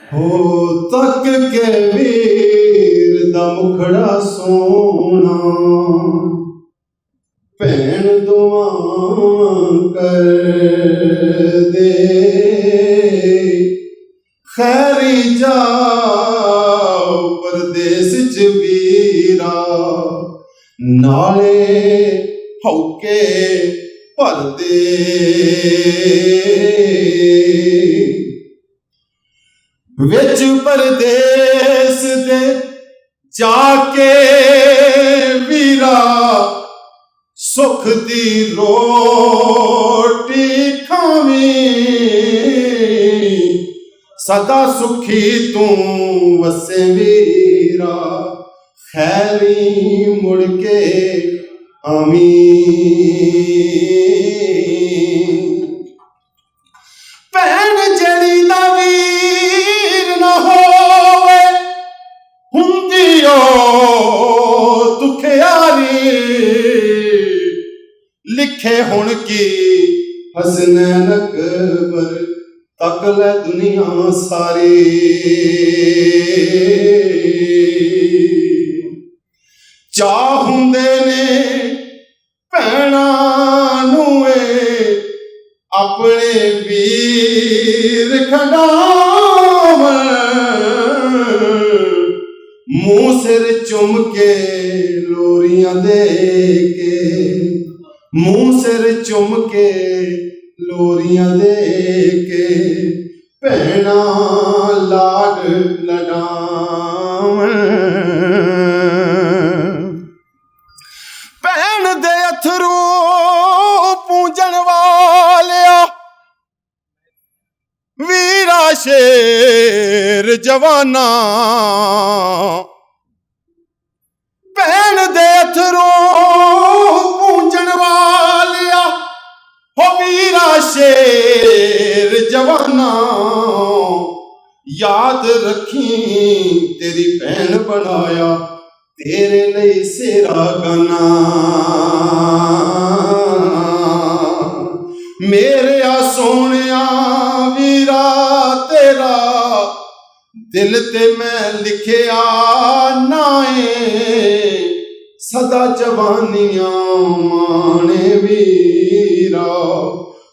हो तक के वीर दा मुखड़ा सोना, भैन दुआ कर दे खैरी जाओ परदेस च वीरा, नाले हौके भर दे। विच परदेस दे जाके वीरा, सुख दी रोटी खावीं, सदा सुखी तू वसे वीरा, खैरी मुड़ के आवीं। भैन जड़ी दा वीर न होवे हुंदी ओ दुखियारी, लिखे हुण की हसनैन अकबर तक लै दुनिया सारी। चाह हुंदे ने भैणां नूं अपने वीर खड़ावन, मूंह सिर चुम के लोरियां दे के, मूंह सिर चुम के लोरियां दे के, भैणां लाड लडावन। भैन दे अथरू पूंजण वालिया, वीरा शेर जवाना, भैन दे अथरू पूंजण वालिया, हो वीरा शेर जवाना, याद रखी तेरी भैन बनाया तेरे लिए सेरा गाना। मेरे आ सोनिया वीरा तेरा, दिल ते मैं लिखिया नाए, सदा जवानियां माने वीरा,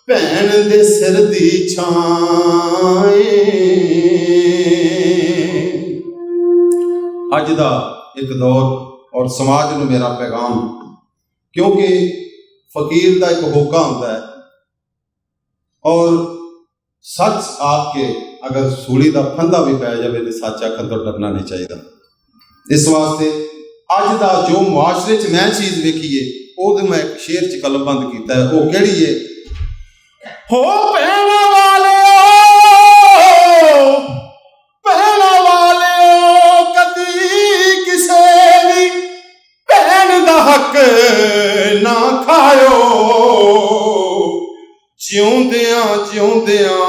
भैन दे सिर दी छाए। अज दा एक दौर और समाज नूं मेरा पैगाम, क्योंकि फकीर दा एक होका हुंदा है और सच आके अगर सूली दा फंदा भी पै जाए तो सच आखण तो डरना नहीं चाहिए। इस वास्ते अज दा जो मुआशरे च मैं चीज़ वेखी है वो मैं एक शेर च कलमबंद किया है। वो केड़ी है? हो भैणा वाले कदी किसे भी भैन दा हक ना खायो, जिउंदियां जिउंदियां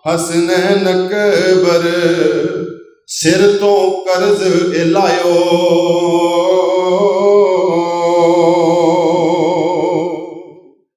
हसनैन अकबर सिर तो कर्ज लायो।